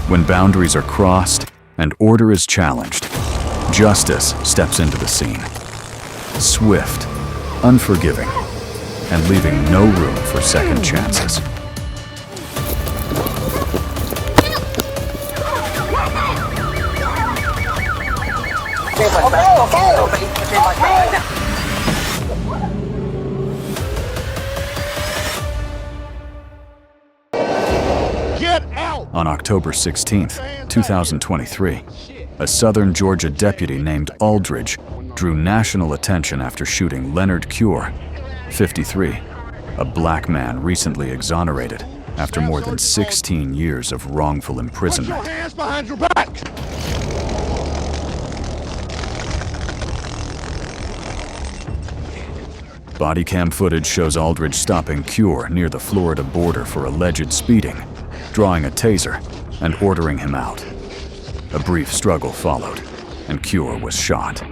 When boundaries are crossed and order is challenged, justice steps into the scene. Swift, unforgiving, and leaving no room for second chances. On October 16, 2023, a southern Georgia deputy named Aldridge drew national attention after shooting Leonard Cure, 53, a black man recently exonerated after more than 16 years of wrongful imprisonment. Put your hands behind your back! Bodycam footage shows Aldridge stopping Cure near the Florida border for alleged speeding, drawing a taser, and ordering him out. A brief struggle followed, and Cure was shot.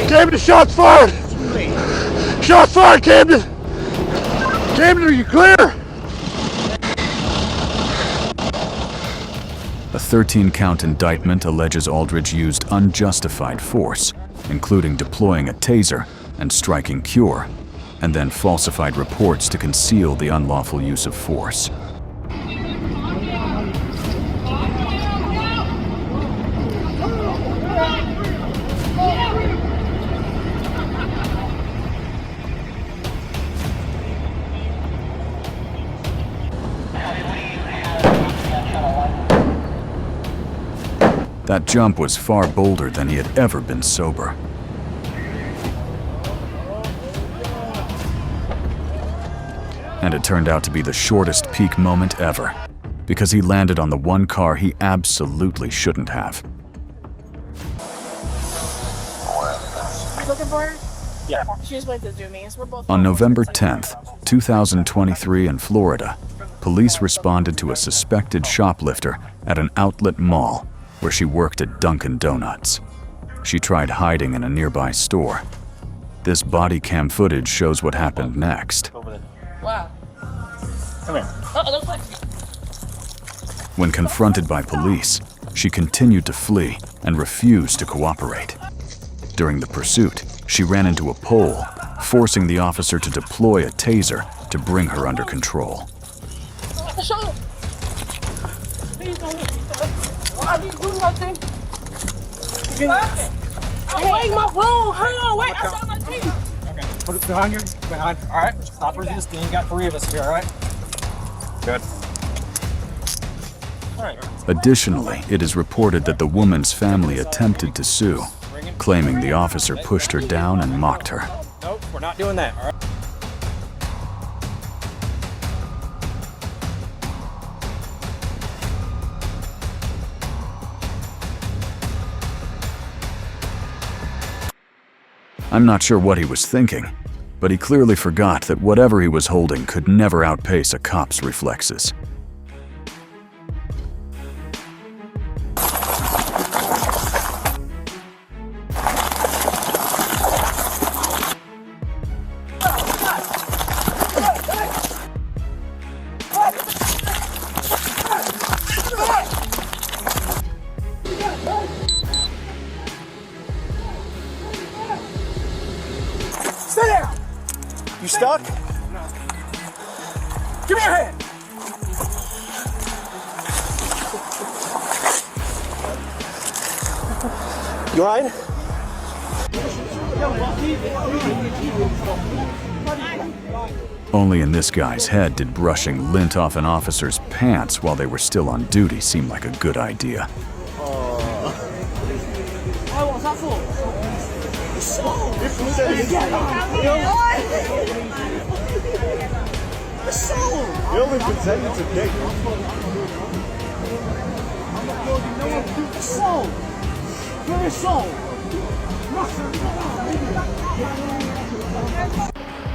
Camden, shots fired! Shots fired, Camden! Camden, are you clear? A 13-count indictment alleges Aldridge used unjustified force, including deploying a taser and striking Cure, and then falsified reports to conceal the unlawful use of force. That jump was far bolder than he had ever been sober. And it turned out to be the shortest peak moment ever, because he landed on the one car he absolutely shouldn't have. Looking for her? Yeah. She just went to Zoomies. We're both On November 10th, 2023 in Florida, police responded to a suspected shoplifter at an outlet mall where she worked at Dunkin' Donuts. She tried hiding in a nearby store. This body cam footage shows what happened next. Wow. Come here. Looks like... When confronted by police, she continued to flee and refused to cooperate. During the pursuit, she ran into a pole, forcing the officer to deploy a taser to bring her under control. I need to do nothing. Wait, my phone. Hang on, wait. I saw my teeth. Okay. Put it behind you. Behind. All right. Stop resisting. You got 3 of us here. All right. Good. All right. Additionally, it is reported that the woman's family attempted to sue, claiming the officer pushed her down and mocked her. Nope, we're not doing that. All right. I'm not sure what he was thinking, but he clearly forgot that whatever he was holding could never outpace a cop's reflexes. Stay down. You stuck? Give me your hand. You all right? Only in this guy's head did brushing lint off an officer's pants while they were still on duty seem like a good idea. You only pretended to dick.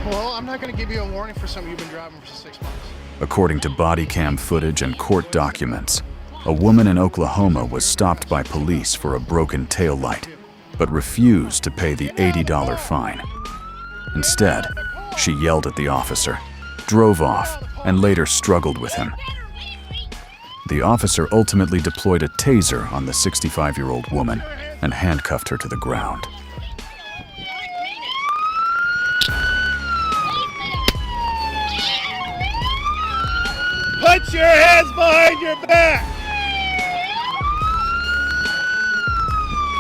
Well, I'm not going to give you a warning for something you've been driving for 6 months. According to body cam footage and court documents, a woman in Oklahoma was stopped by police for a broken taillight, but refused to pay the $80 fine. Instead, she yelled at the officer, drove off, and later struggled with him. The officer ultimately deployed a taser on the 65-year-old woman and handcuffed her to the ground. Put your hands behind your back!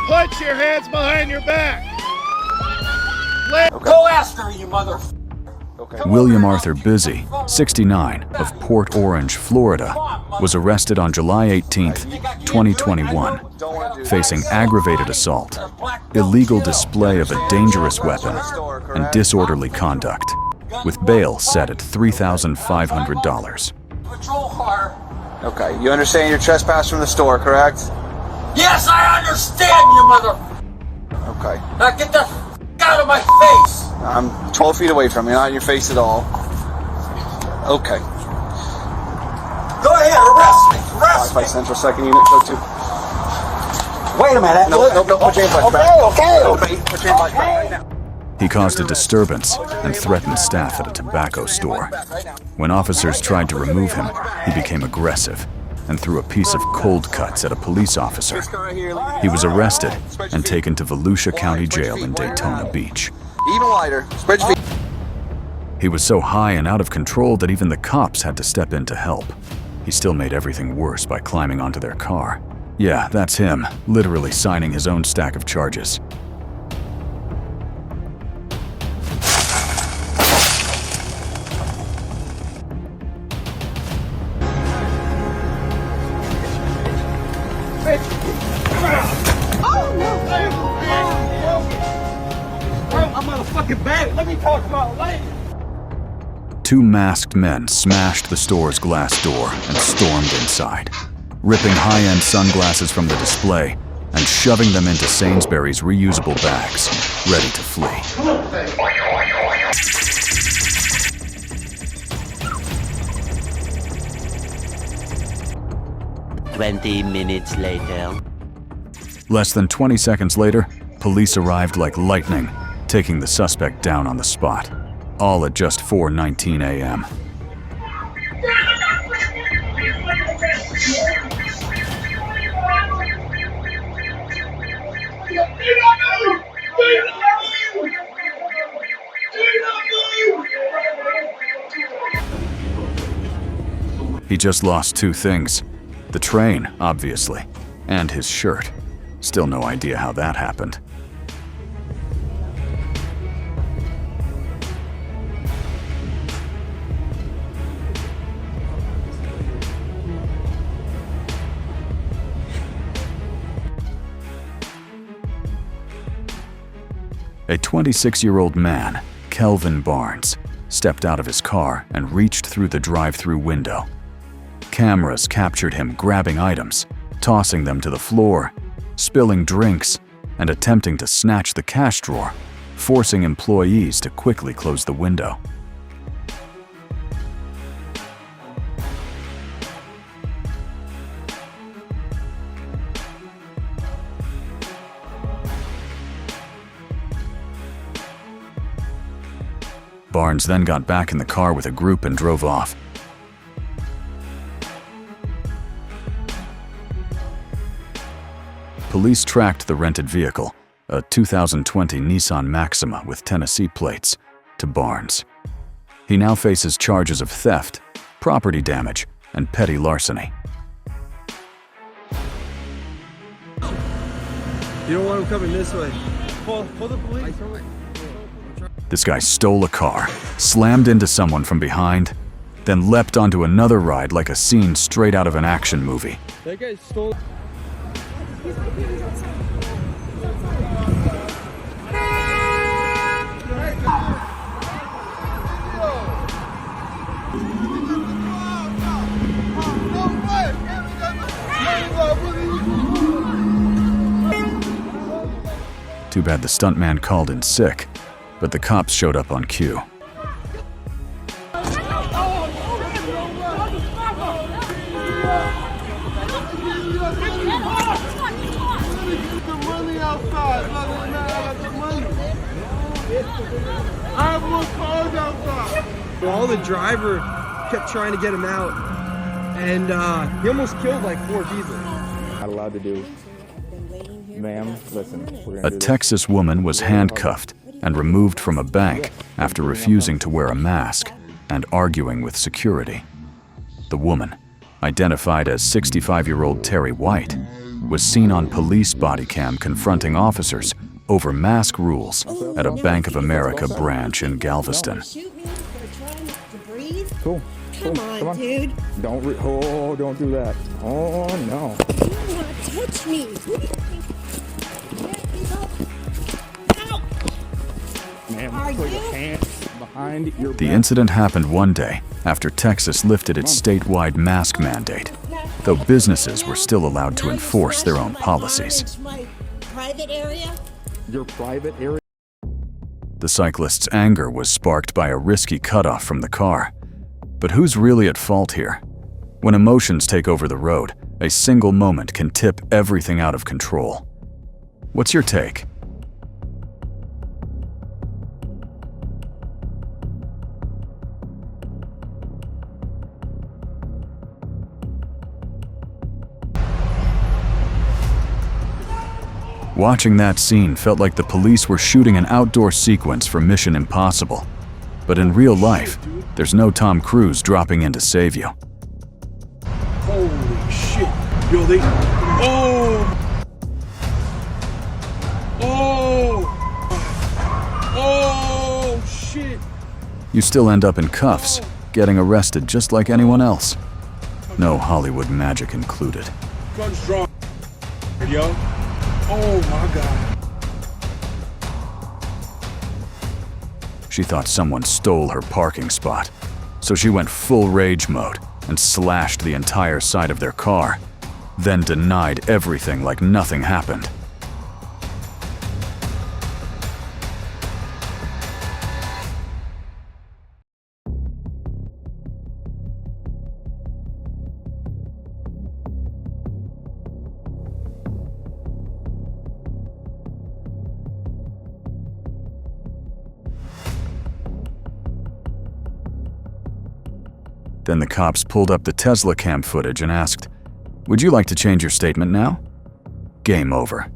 Put your hands behind your back! Go after her, you motherfucker. William Arthur Busy, 69, of Port Orange, Florida, was arrested on July 18, 2021, facing aggravated assault, illegal display of a dangerous weapon, and disorderly conduct, with bail set at $3,500. Patrol car. Okay, you understand you're trespassing from the store, correct? Yes, I understand, you mother. Okay. Now get the f out of my face. I'm 12 feet away from you, not in your face at all. Okay. Go ahead, arrest me. Arrest me. 5 Central 2nd Unit, go to. Wait a minute. No, put your hands back. Okay. Put your hands back right now. He caused a disturbance and threatened staff at a tobacco store. When officers tried to remove him, he became aggressive and threw a piece of cold cuts at a police officer. He was arrested and taken to Volusia County Jail in Daytona Beach. Even wider. Spread your feet. He was so high and out of control that even the cops had to step in to help. He still made everything worse by climbing onto their car. Yeah, that's him, literally signing his own stack of charges. Let me talk about it later. Two masked men smashed the store's glass door and stormed inside, ripping high-end sunglasses from the display and shoving them into Sainsbury's reusable bags, ready to flee. "20 minutes later." Less than 20 seconds later, police arrived like lightning, taking the suspect down on the spot, all at just 4:19 a.m. He just lost two things. The train, obviously, and his shirt. Still no idea how that happened. A 26-year-old man, Kelvin Barnes, stepped out of his car and reached through the drive-through window. Cameras captured him grabbing items, tossing them to the floor, spilling drinks, and attempting to snatch the cash drawer, forcing employees to quickly close the window. Barnes then got back in the car with a group and drove off. Police tracked the rented vehicle, a 2020 Nissan Maxima with Tennessee plates, to Barnes. He now faces charges of theft, property damage, and petty larceny. You don't want him coming this way. Pull the police. This guy stole a car, slammed into someone from behind, then leapt onto another ride like a scene straight out of an action movie. That guy stole. Too bad the stuntman called in sick, but the cops showed up on cue. get the money outside. Look, I got the money. I have more cars outside. Well, the driver kept trying to get him out, and he almost killed like 4 people. Not allowed to do. Ma'am, listen. A Texas woman was handcuffed and removed from a bank after refusing to wear a mask and arguing with security. The woman, identified as 65-year-old Terry White, was seen on police body cam confronting officers over mask rules at a Bank of America branch in Galveston. Cool. Come on, dude. Don't do that. Oh no. You want to touch me? Who do you think? Ow! Ma'am, put your hands behind your The back. incident happened one day after Texas lifted its statewide mask mandate, though businesses were still allowed to enforce their own policies. My private area? Your private area. The cyclist's anger was sparked by a risky cutoff from the car. But who's really at fault here? When emotions take over the road, a single moment can tip everything out of control. What's your take? Watching that scene felt like the police were shooting an outdoor sequence for Mission Impossible. But in real life, there's no Tom Cruise dropping in to save you. Holy shit. Yo, they... Oh! Oh! Oh, shit. You still end up in cuffs, getting arrested just like anyone else. No Hollywood magic included. Gun's drawn. Yo. Oh, my God. She thought someone stole her parking spot, so she went full rage mode and slashed the entire side of their car, then denied everything like nothing happened. Then the cops pulled up the Tesla cam footage and asked, "Would you like to change your statement now?" Game over.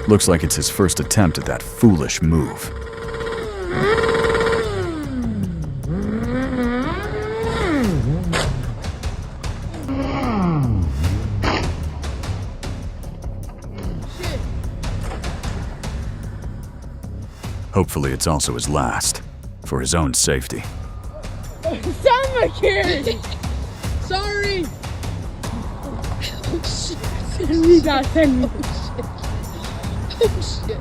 Looks like it's his first attempt at that foolish move. Hopefully it's also his last, for his own safety. Stop my carry! Sorry! Oh shit. You gotta send me. Oh shit.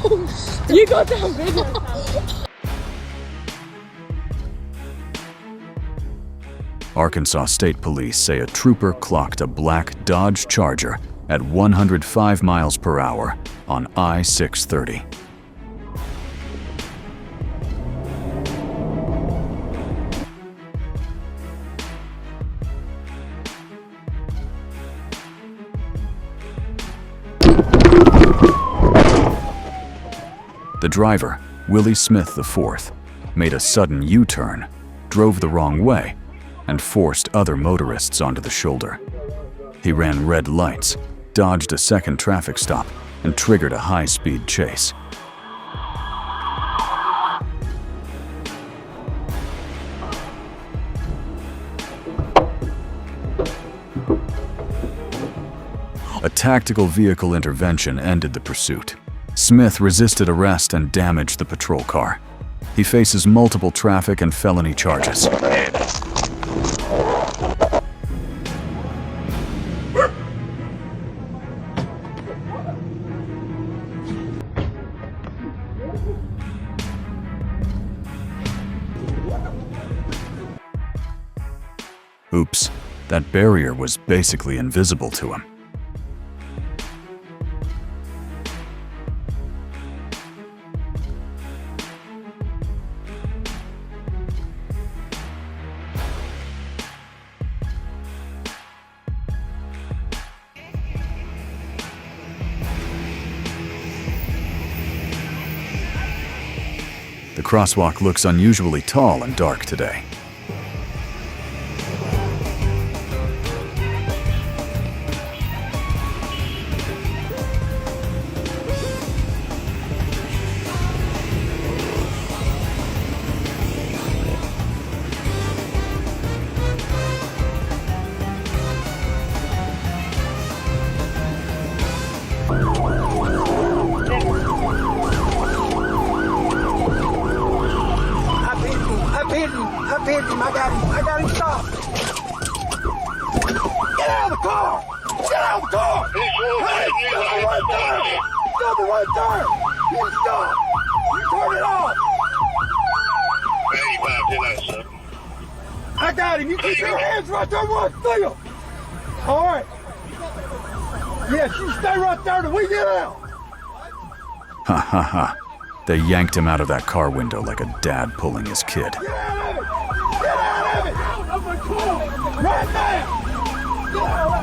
Oh shit. You go down bigger. Arkansas State Police say a trooper clocked a black Dodge Charger at 105 miles per hour on I-630. The driver, Willie Smith IV, made a sudden U-turn, drove the wrong way, and forced other motorists onto the shoulder. He ran red lights, dodged a second traffic stop, and triggered a high-speed chase. A tactical vehicle intervention ended the pursuit. Smith resisted arrest and damaged the patrol car. He faces multiple traffic and felony charges. Oops, that barrier was basically invisible to him. The crosswalk looks unusually tall and dark today. I pinned him. I got him stopped. Get out of the car! Get out of the car! Hey, right there! Stop it right there! You stop! You turn it off! I got him. You keep your hands right there where I see him. All right. Yes, you stay right there till we get out. Ha ha ha. They yanked him out of that car window like a dad pulling his kid. Get out of it! Get out of it! Right now! Get out of it!